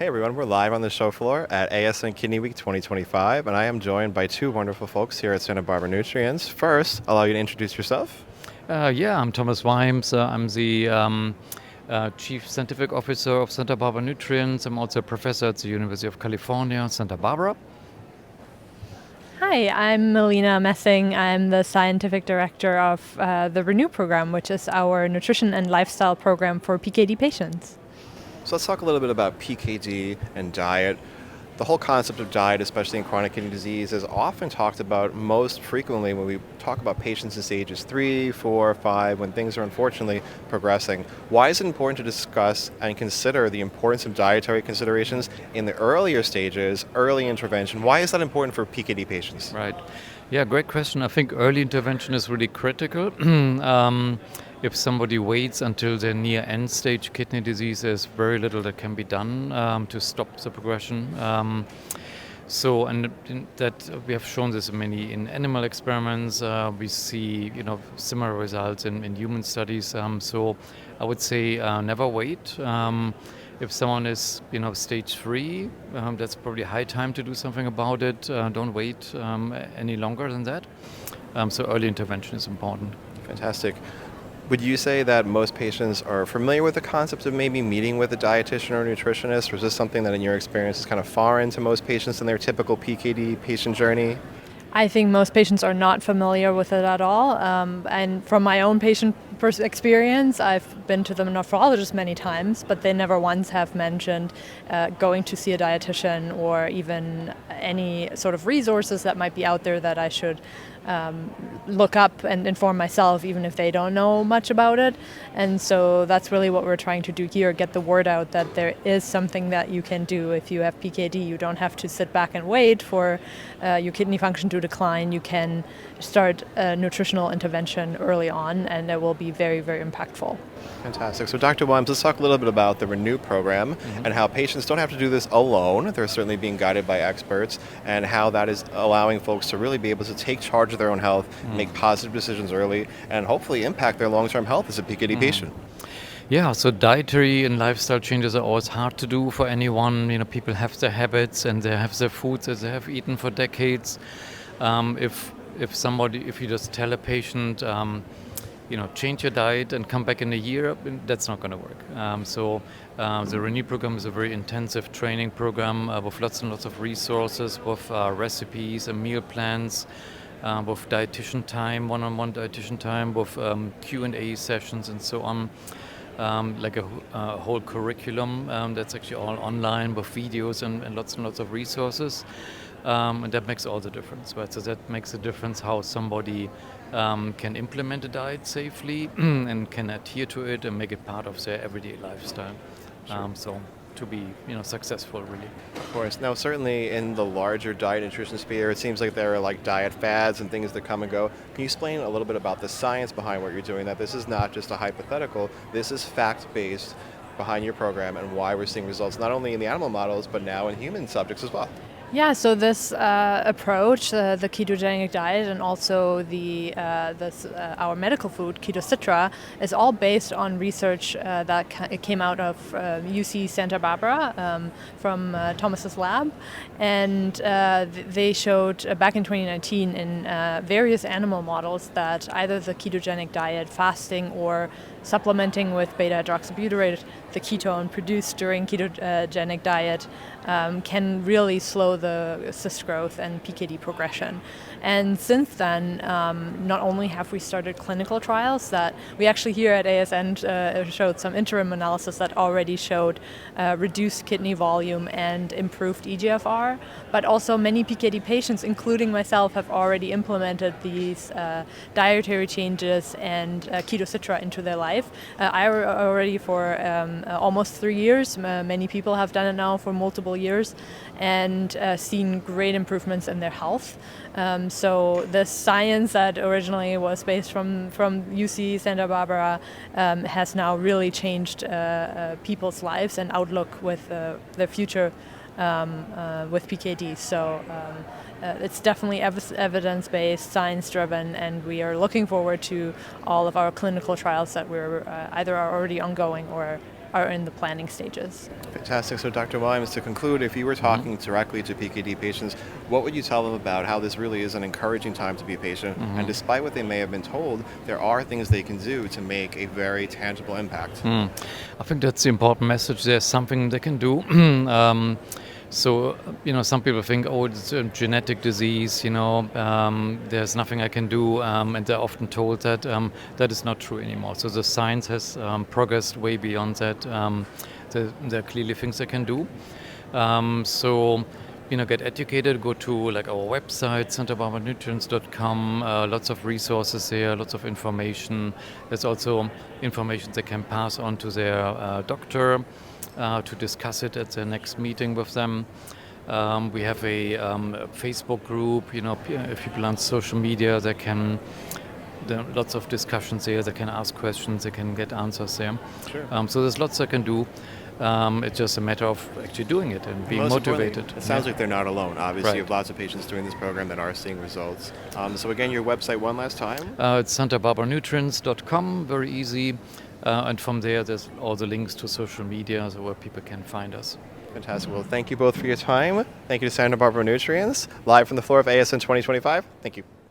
Hey everyone, we're live on the show floor at ASN Kidney Week 2025, and I am joined by two wonderful folks here at Santa Barbara Nutrients. First, allow you to introduce yourself. I'm Thomas Wimes. I'm the Chief Scientific Officer of Santa Barbara Nutrients. I'm also a professor at the University of California, Santa Barbara. Hi, I'm Melina Messing. I'm the Scientific Director of the Renew program, which is our nutrition and lifestyle program for PKD patients. So let's talk a little bit about PKD and diet. The whole concept of diet, especially in chronic kidney disease, is often talked about most frequently when we talk about patients in stages 3, 4, 5, when things are unfortunately progressing. Why is it important to discuss and consider the importance of dietary considerations in the earlier stages, early intervention? Why is that important for PKD patients? Right. Yeah, great question. I think early intervention is really critical. If somebody waits until they're near end-stage kidney disease, there's very little that can be done to stop the progression. That we have shown this in animal experiments. We see, similar results in human studies. So I would say never wait. If someone is, stage 3, that's probably high time to do something about it. Don't wait any longer than that. So early intervention is important. Fantastic. Would you say that most patients are familiar with the concept of maybe meeting with a dietitian or nutritionist, or is this something that in your experience is kind of foreign to most patients in their typical PKD patient journey? I think most patients are not familiar with it at all. And from my own patient experience, I've been to the nephrologist many times, but they never once have mentioned going to see a dietitian or even any sort of resources that might be out there that I should look up and inform myself, even if they don't know much about it. And so that's really what we're trying to do here, get the word out that there is something that you can do if you have PKD. You don't have to sit back and wait for your kidney function to decline. You can start a nutritional intervention early on, and it will be very, very impactful. Fantastic. So Dr. Wimes, let's talk a little bit about the Renew program and how patients don't have to do this alone. They're certainly being guided by experts, and how that is allowing folks to really be able to take charge of their own health, make positive decisions early, and hopefully impact their long-term health as a PKD patient. Yeah, so dietary and lifestyle changes are always hard to do for anyone. People have their habits and they have their foods that they have eaten for decades. If you just tell a patient, change your diet and come back in a year, that's not going to work. The Renew program is a very intensive training program with lots and lots of resources, with recipes and meal plans, with dietitian time, one-on-one dietitian time, with Q&A sessions and so on. Like a whole curriculum that's actually all online with videos and lots of resources. And that makes all the difference, right? So that makes a difference how somebody can implement a diet safely and can adhere to it and make it part of their everyday lifestyle. So to be successful, really. Of course. Now, certainly in the larger diet nutrition sphere, it seems like there are like diet fads and things that come and go. Can you explain a little bit about the science behind what you're doing, that this is not just a hypothetical, this is fact-based behind your program and why we're seeing results not only in the animal models, but now in human subjects as well? Yeah, so this approach, the ketogenic diet, and also our medical food, Keto-Citra, is all based on research that came out of UC Santa Barbara from Thomas's lab, and they showed back in 2019 in various animal models that either the ketogenic diet, fasting, or supplementing with beta-hydroxybutyrate, the ketone produced during ketogenic diet, can really slow the cyst growth and PKD progression. And since then, not only have we started clinical trials that we actually here at ASN showed some interim analysis that already showed reduced kidney volume and improved eGFR, but also many PKD patients, including myself, have already implemented these dietary changes and Keto-Citra into their life. I already for almost 3 years. Many people have done it now for multiple years and seen great improvements in their health. So the science that originally was based from UC Santa Barbara has now really changed people's lives and outlook with their future with PKD. So it's definitely evidence-based, science-driven, and we are looking forward to all of our clinical trials that we're either are already ongoing or are in the planning stages. Fantastic. So Dr. Williams, to conclude, if you were talking directly to PKD patients, what would you tell them about how this really is an encouraging time to be a patient? And despite what they may have been told, there are things they can do to make a very tangible impact. I think that's the important message. There's something they can do. So, some people think, oh, it's a genetic disease, there's nothing I can do, and they're often told that that is not true anymore. So the science has progressed way beyond that. There are clearly things they can do. So, get educated, go to our website, santabarbaranutrients.com, lots of resources there, lots of information. There's also information they can pass on to their doctor to discuss it at the next meeting with them. We have a Facebook group, if people on social media, there are lots of discussions there, they can ask questions, they can get answers there. Sure. So there's lots they can do. It's just a matter of actually doing it and being motivated. It sounds like they're not alone. Obviously, Right. you have lots of patients doing this program that are seeing results. So again, your website one last time? It's santabarbaranutrients.com, very easy. And from there, there's all the links to social media so where people can find us. Fantastic. Well, thank you both for your time. Thank you to Santa Barbara Nutrients, live from the floor of ASN 2025. Thank you.